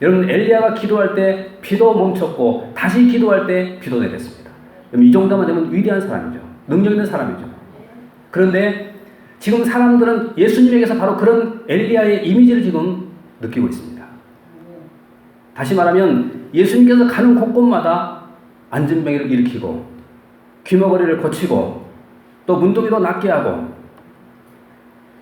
여러분 엘리야가 기도할 때 비도 멈췄고 다시 기도할 때 비도 내렸습니다. 이 정도만 되면 위대한 사람이죠. 능력 있는 사람이죠. 그런데 지금 사람들은 예수님에게서 바로 그런 엘리야의 이미지를 지금 느끼고 있습니다. 다시 말하면 예수님께서 가는 곳곳마다 안전뱅이를 일으키고 귀머거리를 고치고 또 문둥이도 낫게 하고,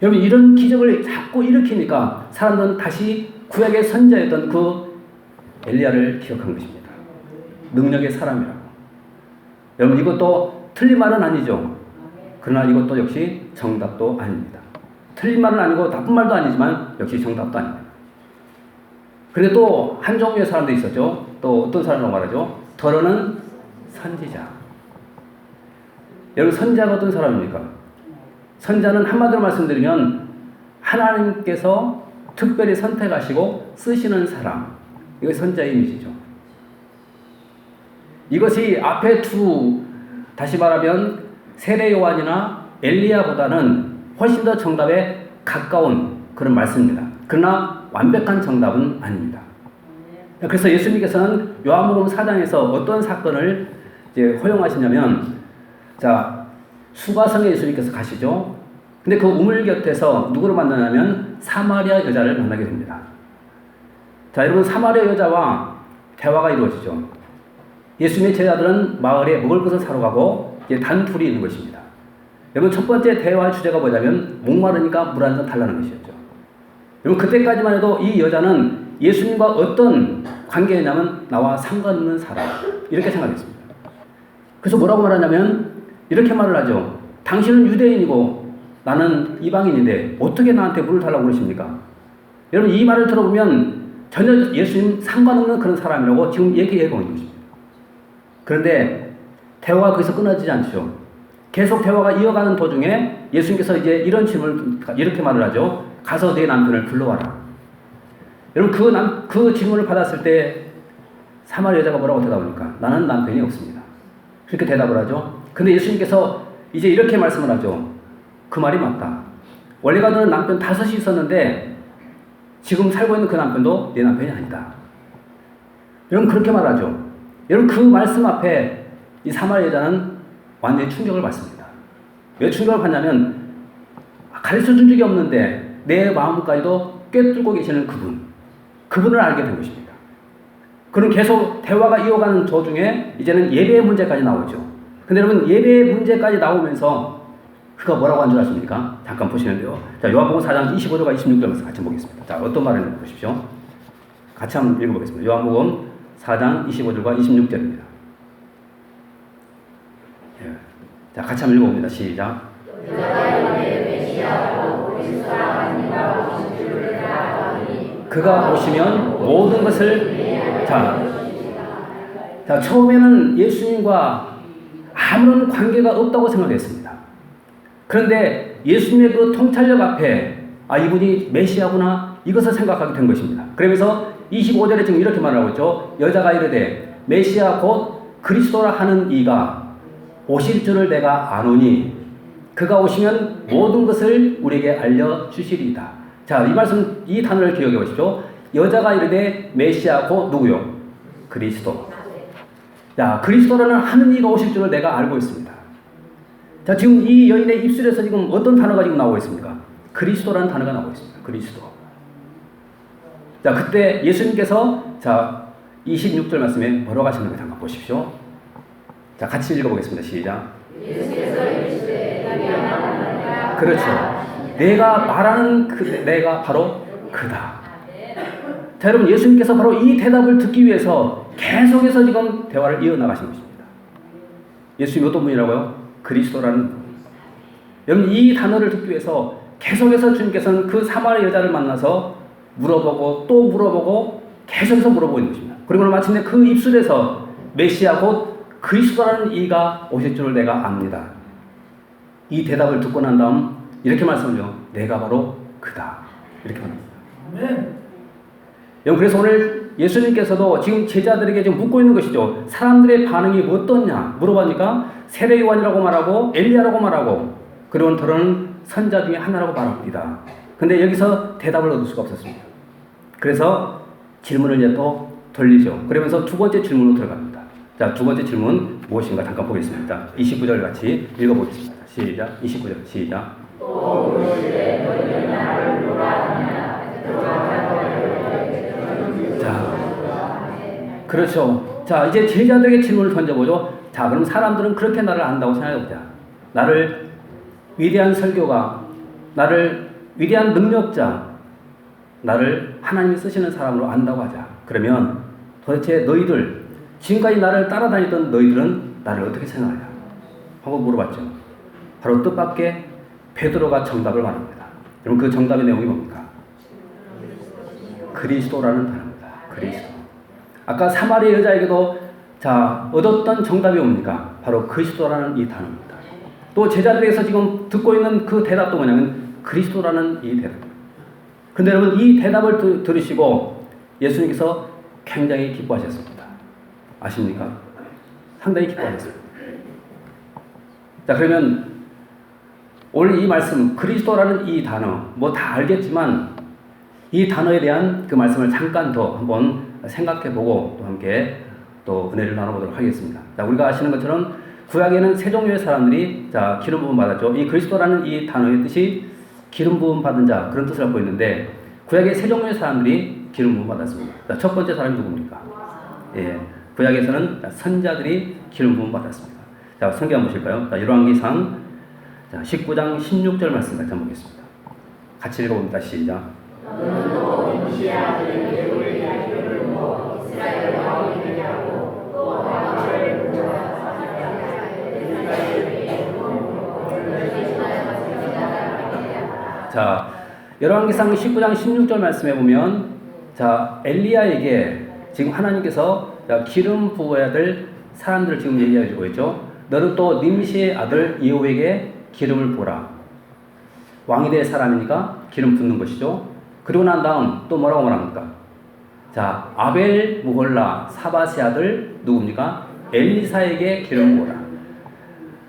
여러분 이런 기적을 자꾸 일으키니까 사람들은 다시 구약의 선자였던 그 엘리야를 기억한 것입니다. 능력의 사람이라고. 여러분 이것도 틀린 말은 아니죠. 그러나 이것도 역시 정답도 아닙니다. 틀린 말은 아니고 나쁜 말도 아니지만 역시 정답도 아닙니다. 그런데 또 한 종류의 사람도 있었죠. 또 어떤 사람이라고 말하죠? 더러는 선지자. 여러분 선자가 어떤 사람입니까? 선자는 한마디로 말씀드리면 하나님께서 특별히 선택하시고 쓰시는 사람. 이것이 선자의 이미지죠. 이것이 앞에 다시 말하면 세례 요한이나 엘리야보다는 훨씬 더 정답에 가까운 그런 말씀입니다. 그러나 완벽한 정답은 아닙니다. 그래서 예수님께서는 요한복음 4장에서 어떤 사건을 이제 허용하시냐면, 자, 수가성에 예수님께서 가시죠. 근데 그 우물 곁에서 누구를 만나냐면 사마리아 여자를 만나게 됩니다. 자, 여러분 사마리아 여자와 대화가 이루어지죠. 예수님의 제자들은 마을에 먹을 것을 사러 가고 이제 단둘이 있는 것입니다. 여러분 첫 번째 대화의 주제가 뭐냐면 목마르니까 물 한 잔 달라는 것이었죠. 여러분 그때까지만 해도 이 여자는 예수님과 어떤 관계냐면 나와 상관없는 사람, 이렇게 생각했습니다. 그래서 뭐라고 말하냐면 이렇게 말을 하죠. 당신은 유대인이고 나는 이방인인데 어떻게 나한테 물을 달라고 그러십니까? 여러분 이 말을 들어보면 전혀 예수님 상관없는 그런 사람이라고 지금 얘기하고 있는 것입니다. 그런데 대화가 거기서 끊어지지 않죠. 계속 대화가 이어가는 도중에 예수님께서 이제 이런 질문을 이렇게 말을 하죠. 가서 내 남편을 불러와라. 여러분 그 질문을 받았을 때 사마리아 여자가 뭐라고 대답합니까? 나는 남편이 없습니다. 그렇게 대답을 하죠. 근데 예수님께서 이제 이렇게 말씀을 하죠. 그 말이 맞다. 원래가 너는 남편 5이 있었는데 지금 살고 있는 그 남편도 내 남편이 아니다. 여러분 그렇게 말하죠. 여러분 그 말씀 앞에 이 사마리아 여자는 완전히 충격을 받습니다. 왜 충격을 받냐면 가르쳐준 적이 없는데 내 마음까지도 꿰뚫고 계시는 그분을 알게 된 것입니다. 그럼 계속 대화가 이어가는 도중에 이제는 예배의 문제까지 나오죠. 근데 여러분 예배의 문제까지 나오면서 그가 뭐라고 한 줄 아십니까? 잠깐 보시는데요. 자, 요한복음 4장 25절과 26절에서 같이 보겠습니다. 자, 어떤 말을 보십시오. 같이 한번 읽어보겠습니다. 요한복음 4장 25절과 26절입니다. 예. 자, 같이 한번 읽어봅니다. 시작. 그가 오시면 모든 것을 자, 처음에는 예수님과 아무런 관계가 없다고 생각했습니다. 그런데 예수님의 그 통찰력 앞에 이분이 메시아구나 이것을 생각하게 된 것입니다. 그러면서 25절에 지금 이렇게 말하고 있죠. 여자가 이르되 메시아 곧 그리스도라 하는 이가 오실 줄을 내가 아노니 그가 오시면 모든 것을 우리에게 알려주시리이다. 자, 이 말씀, 이 단어를 기억해 보십시오. 여자가 이르되 메시아 곧 누구요? 그리스도. 자, 그리스도라는 하는 이가 오실 줄을 내가 알고 있습니다. 자, 지금 이 여인의 입술에서 지금 어떤 단어가 지금 나오고 있습니까? 그리스도라는 단어가 나오고 있습니다. 그리스도. 자, 그때 예수님께서 자, 26절 말씀에 뭐라고 하시는지 잠깐 보십시오. 자, 같이 읽어보겠습니다. 시작. 그렇죠. 내가 말하는 내가 바로 그다. 자, 여러분 예수님께서 바로 이 대답을 듣기 위해서 계속해서 지금 대화를 이어나가신 것입니다. 예수님이 어떤 분이라고요? 그리스도라는 분. 여러분 이 단어를 듣기 위해서 계속해서 주님께서는 그 사마리아 여자를 만나서 물어보고 또 물어보고 계속해서 물어보고 있는 것입니다. 그리고 마침내 그 입술에서 메시아 곧 그리스도라는 이가 오실 줄을 내가 압니다. 이 대답을 듣고 난 다음 이렇게 말씀하죠. 내가 바로 그다. 이렇게 말합니다. 아멘. 여러분 그래서 오늘 예수님께서도 지금 제자들에게 지금 묻고 있는 것이죠. 사람들의 반응이 어떻냐 물어보니까 세례 요한이라고 말하고 엘리야라고 말하고 그리고 더러는 선자 중에 하나라고 말합니다. 근데 여기서 대답을 얻을 수가 없었습니다. 그래서 질문을 이제 또 돌리죠. 그러면서 두 번째 질문으로 들어갑니다. 자, 두 번째 질문 무엇인가 잠깐 보겠습니다. 29절 같이 읽어보겠습니다. 시작. 29절 시작. 자, 그렇죠. 자, 이제 제자들에게 질문을 던져보죠. 자, 그럼 사람들은 그렇게 나를 안다고 생각해보자. 나를 위대한 설교가, 나를 위대한 능력자, 나를 하나님이 쓰시는 사람으로 안다고 하자. 그러면 도대체 너희들, 지금까지 나를 따라다니던 너희들은 나를 어떻게 생각하냐? 하고 물어봤죠. 바로 뜻밖의 베드로가 정답을 말합니다. 여러분, 그 정답의 내용이 뭡니까? 그리스도라는 단어입니다. 그리스도. 아까 사마리아 여자에게도 자, 얻었던 정답이 뭡니까? 바로 그리스도라는 이 단어입니다. 또 제자들에게서 지금 듣고 있는 그 대답도 뭐냐면 그리스도라는 이 대답. 근데 여러분, 이 대답을 들으시고 예수님께서 굉장히 기뻐하셨습니다. 아십니까? 상당히 기뻐하셨습니다. 자, 그러면 오늘 이 말씀, 그리스도라는 이 단어, 뭐 다 알겠지만 이 단어에 대한 그 말씀을 잠깐 더 한번 생각해보고 또 함께 또 은혜를 나눠보도록 하겠습니다. 자, 우리가 아시는 것처럼 구약에는 세 종류의 사람들이 자, 기름 부음 받았죠. 이 그리스도라는 이 단어의 뜻이 기름 부음 받은 자, 그런 뜻을 갖고 있는데 구약의 세 종류의 사람들이 기름 부음 받았습니다. 자, 첫 번째 사람이 누굽니까? 예, 구약에서는 선자들이 기름 부음 받았습니다. 자, 성경 한번 보실까요? 자, 열왕기상 19장 16절 말씀 같이 한번 보겠습니다. 같이 읽어봅니다. 시작. 자, 열왕기상 19장 16절 말씀에 보면 자, 엘리야에게 지금 하나님께서 자, 기름 부어야 될 사람들을 지금 얘기해 주고 있죠. 너는 또 님시의 아들 예후에게 기름을 부어라. 왕이 될 사람이니까 기름 붓는 것이죠. 그리고 난 다음 또 뭐라고 말합니까? 자, 아벨 무홀라 사바스의 아들 누굽니까? 엘리사에게 기름 부어라.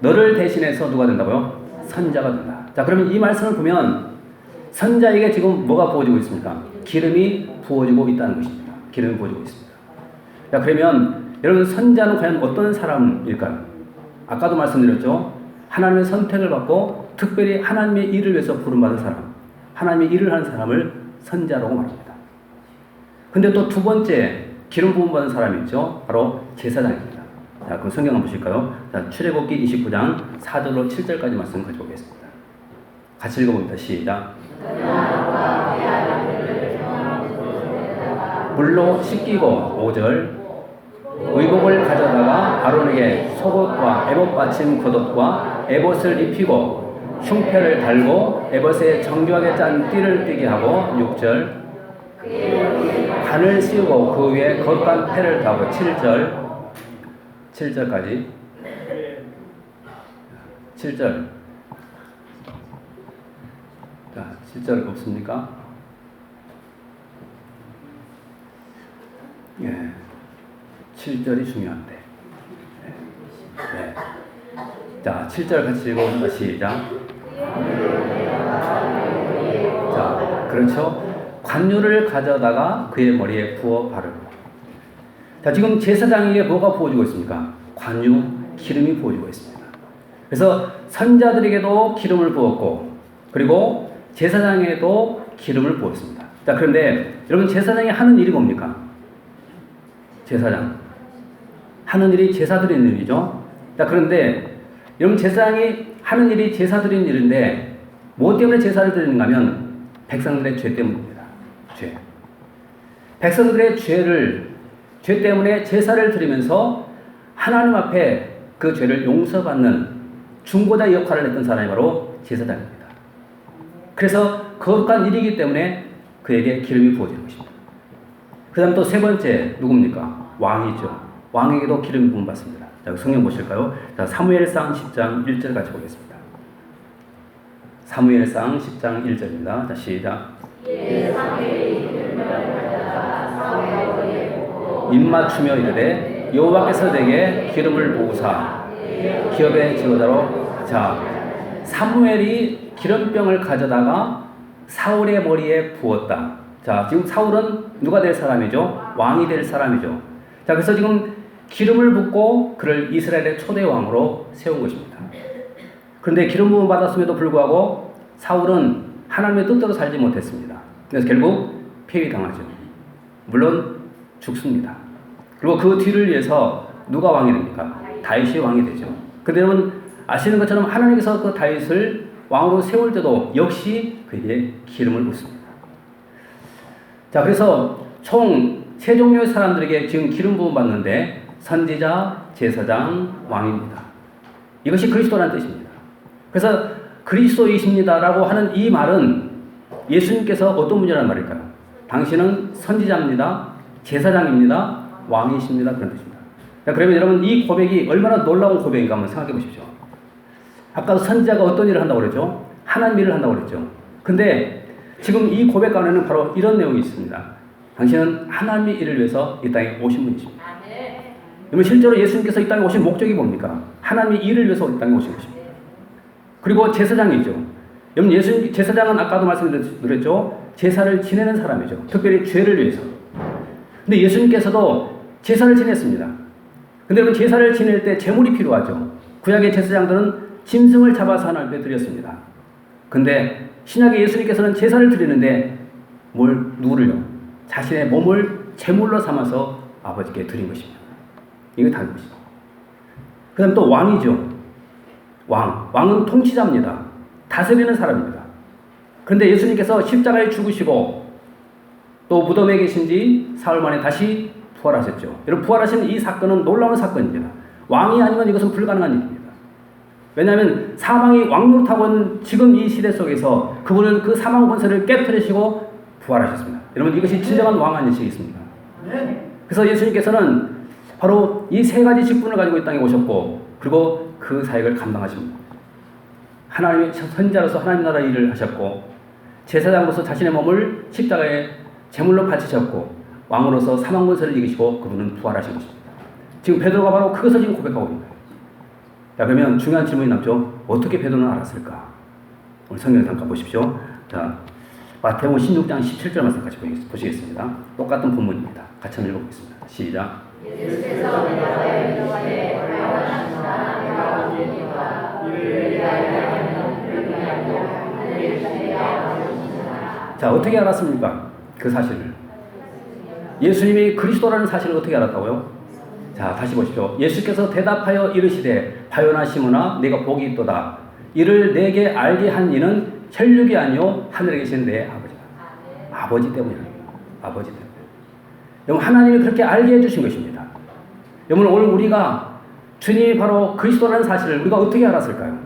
너를 대신해서 누가 된다고요? 선자가 된다. 자, 그러면 이 말씀을 보면 선자에게 지금 뭐가 부어지고 있습니까? 기름이 부어지고 있다는 것입니다. 기름이 부어지고 있습니다. 자, 그러면 여러분, 선자는 과연 어떤 사람일까요? 아까도 말씀드렸죠. 하나님의 선택을 받고 특별히 하나님의 일을 위해서 부름받은 사람, 하나님의 일을 하는 사람을 선자라고 말합니다. 근데 또 두 번째 기름 부음 받은 사람이 있죠. 바로 제사장입니다. 자, 그럼 성경 한번 보실까요? 자, 출애굽기 29장 4절로 7절까지 말씀 가져오겠습니다. 같이 읽어봅니다. 시작. 물로 씻기고 5절 의복을 가져다가 아론에게 속옷과 에봇 받침 겉옷과 에봇을 입히고 흉패를 달고 에봇에 정교하게 짠 띠를 띠게 하고 6절 간을 씌우고 그 위에 겉간 패를 다고 7절까지 7절 자, 7절 없습니까? 예, 7절이 중요한데. 네. 자, 7절 같이 읽어봅니다. 시작. 자, 그렇죠. 관유를 가져다가 그의 머리에 부어 바르고. 자, 지금 제사장에게 뭐가 부어지고 있습니까? 관유, 기름이 부어지고 있습니다. 그래서 선자들에게도 기름을 부었고, 그리고 제사장에게도 기름을 부었습니다. 자, 그런데 여러분, 제사장이 하는 일이 뭡니까? 제사장 하는 일이 제사 드리는 일이죠. 자, 그런데 여러분, 제사장이 하는 일이 제사 드리는 일인데 뭐 때문에 제사를 드리는가 하면 백성들의 죄 때문입니다. 죄. 백성들의 죄 때문에 제사를 드리면서 하나님 앞에 그 죄를 용서받는 중보자 역할을 했던 사람이 바로 제사장입니다. 그래서 거룩한 일이기 때문에 그에게 기름이 부어지는 것입니다. 그 다음 또 세 번째 누굽니까? 왕이죠. 왕에게도 기름이 부음받습니다. 자, 성경 보실까요? 자, 사무엘상 10장 1절 같이 보겠습니다. 사무엘상 10장 1절입니다. 자, 시작. 입맞추며 이르되 여호와께서 내게 기름을 부으사 기업의 지도자로. 자, 사무엘이 기름병을 가져다가 사울의 머리에 부었다. 자, 지금 사울은 누가 될 사람이죠? 왕이 될 사람이죠. 자, 그래서 지금 기름을 붓고 그를 이스라엘의 초대 왕으로 세운 것입니다. 그런데 기름 부음 받았음에도 불구하고 사울은 하나님의 뜻대로 살지 못했습니다. 그래서 결국 폐위당하죠. 물론 죽습니다. 그리고 그 뒤를 위해서 누가 왕이 됩니까? 다윗이 왕이 되죠. 그런데 여러분 아시는 것처럼 하나님께서 그 다윗을 왕으로 세울 때도 역시 그에게 기름을 붓습니다. 자, 그래서 총 세 종류의 사람들에게 지금 기름 부음 받는데 선지자, 제사장, 왕입니다. 이것이 그리스도라는 뜻입니다. 그래서 그리스도이십니다라고 하는 이 말은 예수님께서 어떤 분이라는 말일까요? 당신은 선지자입니다. 제사장입니다. 왕이십니다. 그런 뜻입니다. 자, 그러면 여러분 이 고백이 얼마나 놀라운 고백인가 한번 생각해 보십시오. 아까 선지자가 어떤 일을 한다고 그랬죠? 하나님 일을 한다고 그랬죠. 근데 지금 이 고백 가운데는 바로 이런 내용이 있습니다. 당신은 하나님의 일을 위해서 이 땅에 오신 분이십니다. 그러면 실제로 예수님께서 이 땅에 오신 목적이 뭡니까? 하나님의 일을 위해서 이 땅에 오신 것입니다. 그리고 제사장이죠. 여러분 예수님 제사장은 아까도 말씀드렸죠. 제사를 지내는 사람이죠. 특별히 죄를 위해서. 근데 예수님께서도 제사를 지냈습니다. 근데 여러분 제사를 지낼 때 제물이 필요하죠. 구약의 제사장들은 짐승을 잡아서 하나님께 드렸습니다. 근데 신약의 예수님께서는 제사를 드리는데 누구를요? 자신의 몸을 제물로 삼아서 아버지께 드린 것입니다. 이게 다른 것이죠. 그 다음 또 왕이죠. 왕은 통치자입니다. 다스리는 사람입니다. 그런데 예수님께서 십자가에 죽으시고 또 무덤에 계신 지 사흘 만에 다시 부활하셨죠. 여러분 부활하신 이 사건은 놀라운 사건입니다. 왕이 아니면 이것은 불가능한 일입니다. 왜냐하면 사망이 왕노릇하고 있는 지금 이 시대 속에서 그분은 그 사망 권세를 깨뜨리시고 부활하셨습니다. 여러분 이것이 진정한 왕 아니시겠습니까? 그래서 예수님께서는 바로 이 세 가지 직분을 가지고 이 땅에 오셨고 그리고 그 사역을 감당하십니다. 하나님의 선지자로서 하나님 나라 일을 하셨고 제사장으로서 자신의 몸을 십자가에 제물로 바치셨고 왕으로서 사망 권세를 이기시고 그분은 부활하신 것입니다. 지금 베드로가 바로 그것을 지금 고백하고 있는 거예요. 자, 그러면 중요한 질문이 남죠. 어떻게 베드로는 알았을까? 오늘 성경 잠깐 보십시오. 자, 마태복음 16장 17절 말씀 같이 보시겠습니다. 똑같은 본문입니다. 같이 한번 읽어보겠습니다. 시작. 자, 어떻게 알았습니까? 그 사실을. 예수님이 그리스도라는 사실을 어떻게 알았다고요? 자, 다시 보십시오. 예수께서 대답하여 이르시되 바요나 시몬아 내가 복이 있도다. 이를 내게 알게 한 이는 혈육이 아니요 하늘에 계신 내 아버지다. 아버지 때문이다. 아버지 때문에. 여러분 하나님이 그렇게 알게 해주신 것입니다. 여러분 오늘 우리가 주님이 바로 그리스도라는 사실을 우리가 어떻게 알았을까요?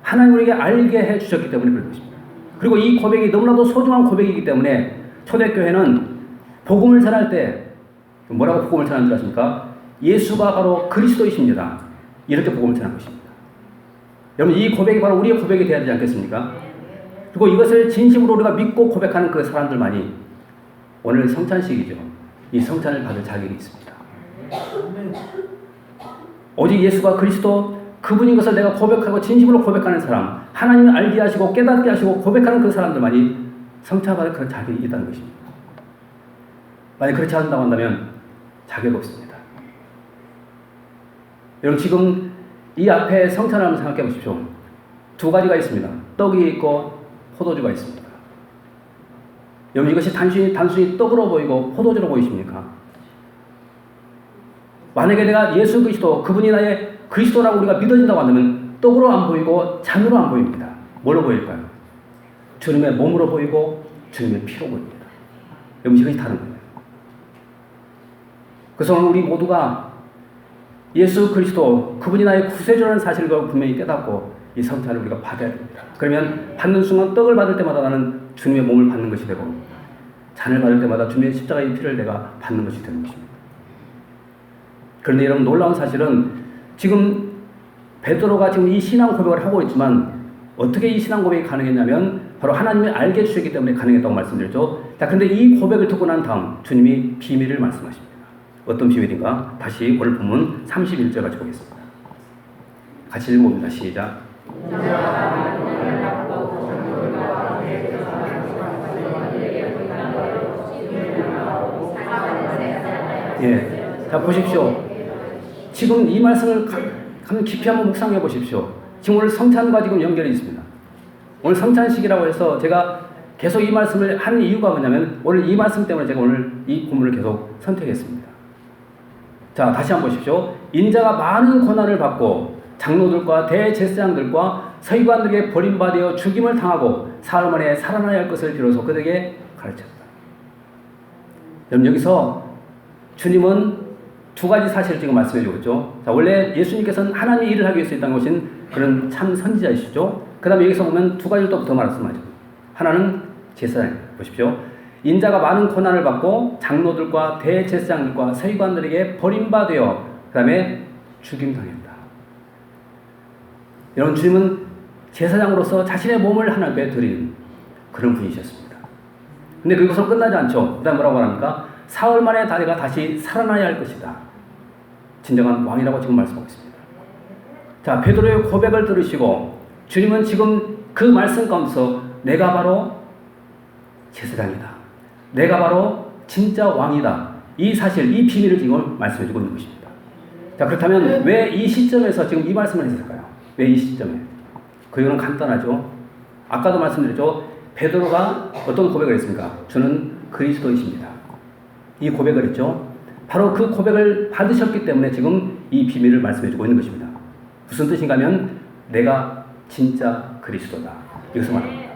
하나님 우리에게 알게 해주셨기 때문에 그런 것입니다. 그리고 이 고백이 너무나도 소중한 고백이기 때문에 초대교회는 복음을 전할 때 뭐라고 복음을 전하는 줄 아십니까? 예수가 바로 그리스도이십니다. 이렇게 복음을 전한 것입니다. 여러분 이 고백이 바로 우리의 고백이 되어야 되지 않겠습니까? 그리고 이것을 진심으로 우리가 믿고 고백하는 그 사람들만이 오늘 성찬식이죠. 이 성찬을 받을 자격이 있습니다. 오직 예수가 그리스도 그분인 것을 내가 고백하고 진심으로 고백하는 사람, 하나님을 알게 하시고 깨닫게 하시고 고백하는 그 사람들만이 성찬받을 그런 자격이 있다는 것입니다. 만약 그렇지 않다고 한다면 자격이 없습니다. 여러분 지금 이 앞에 성찬을 한번 생각해 보십시오. 두 가지가 있습니다. 떡이 있고 포도주가 있습니다. 여러분 이것이 단순히 떡으로 보이고 포도주로 보이십니까? 만약에 내가 예수 그리스도 그분이 나의 그리스도라고 우리가 믿어진다고 한다면 떡으로 안 보이고 잔으로 안 보입니다. 뭘로 보일까요? 주님의 몸으로 보이고 주님의 피로 보입니다. 여러분 이것이 다른 거예요. 그래서 오늘 우리 모두가 예수 그리스도 그분이 나의 구세주라는 사실을 분명히 깨닫고 이 성찬을 우리가 받아야 됩니다. 그러면 받는 순간 떡을 받을 때마다 나는 주님의 몸을 받는 것이 되고 잔을 받을 때마다 주님의 십자가의 피를 내가 받는 것이 되는 것입니다. 그런데 여러분 놀라운 사실은 지금 베드로가 지금 이 신앙 고백을 하고 있지만 어떻게 이 신앙 고백이 가능했냐면 바로 하나님이 알게 해주셨기 때문에 가능했다고 말씀드렸죠. 자, 근데 이 고백을 듣고 난 다음 주님이 비밀을 말씀하십니다. 어떤 비밀인가? 다시 오늘 본문 31절 같이 보겠습니다. 같이 읽어봅니다. 시작. 예. 자, 보십시오. 지금 이 말씀을 깊이 한번 묵상해 보십시오. 지금 오늘 성찬과 지금 연결이 있습니다. 오늘 성찬식이라고 해서 제가 계속 이 말씀을 한 이유가 뭐냐면 오늘 이 말씀 때문에 제가 오늘 이 본문을 계속 선택했습니다. 자, 다시 한번 보십시오. 인자가 많은 고난을 받고 장로들과 대제사장들과 서기관들에게 버림받아 죽임을 당하고 사흘 만에 살아나야 할 것을 비로소 그들에게 가르쳤다. 여러분, 여기서 주님은 두 가지 사실을 지금 말씀해 주고 있죠. 자, 원래 예수님께서는 하나님의 일을 하기 위해서 이 땅에 오신 그런 참 선지자이시죠. 그 다음에 여기서 보면 두 가지를 또 더 말씀하죠. 하나는 제사장, 보십시오. 인자가 많은 고난을 받고 장로들과 대제사장들과 서기관들에게 버림받아 그 다음에 죽임당했다. 여러분, 주님은 제사장으로서 자신의 몸을 하나님께 드리는 그런 분이셨습니다. 근데 그것으로 끝나지 않죠. 그 다음 뭐라고 합니까? 사흘 만에 다리가 다시 살아나야 할 것이다. 진정한 왕이라고 지금 말씀하고 있습니다. 자, 베드로의 고백을 들으시고 주님은 지금 그 말씀 가운데서 내가 바로 제사장이다. 내가 바로 진짜 왕이다. 이 사실, 이 비밀을 지금 말씀해 주고 있는 것입니다. 자, 그렇다면 왜 이 시점에서 지금 이 말씀을 했을까요? 왜 이 시점에? 그 이유는 간단하죠. 아까도 말씀드렸죠. 베드로가 어떤 고백을 했습니까? 주는 그리스도이십니다. 이 고백을 했죠. 바로 그 고백을 받으셨기 때문에 지금 이 비밀을 말씀해 주고 있는 것입니다. 무슨 뜻인가 하면 내가 진짜 그리스도다. 이것을 말합니다.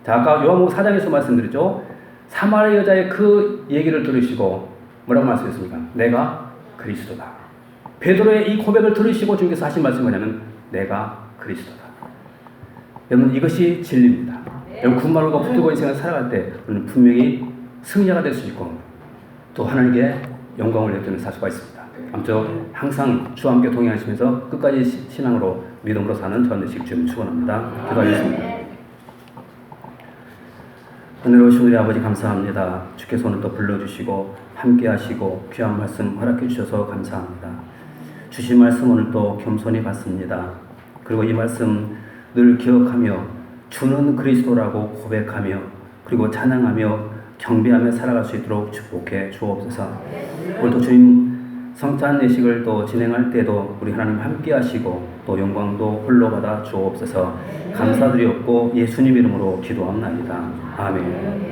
자, 아까 요한복음 4장에서 말씀드렸죠. 사마리아 여자의 그 얘기를 들으시고 뭐라고 말씀했습니까? 내가 그리스도다. 베드로의 이 고백을 들으시고 주님께서 하신 말씀이 뭐냐면 내가 그리스도다. 여러분, 이것이 진리입니다. 여러분, 군말과 붙들고 인생을 살아갈 때 우리는 분명히 승리자가 될 수 있고 또 하나님께 영광을 내드리는 살 수가 있습니다. 아무쪼록 항상 주와 함께 동행하시면서 끝까지 신앙으로 믿음으로 사는 저는 되시길 주님 축원합니다. 기도하겠습니다. 은혜로우신 우리 아버지 감사합니다. 주께서 오늘 또 불러주시고 함께 하시고 귀한 말씀 허락해 주셔서 감사합니다. 주신 말씀 오늘 또 겸손히 받습니다. 그리고 이 말씀 늘 기억하며 주는 그리스도라고 고백하며 그리고 찬양하며 경배하며 살아갈 수 있도록 축복해 주옵소서. 오늘도 주님 성찬 예식을 또 진행할 때도 우리 하나님 함께 하시고 또 영광도 홀로 받아 주옵소서. 감사드리옵고 예수님 이름으로 기도합나이다. 아멘.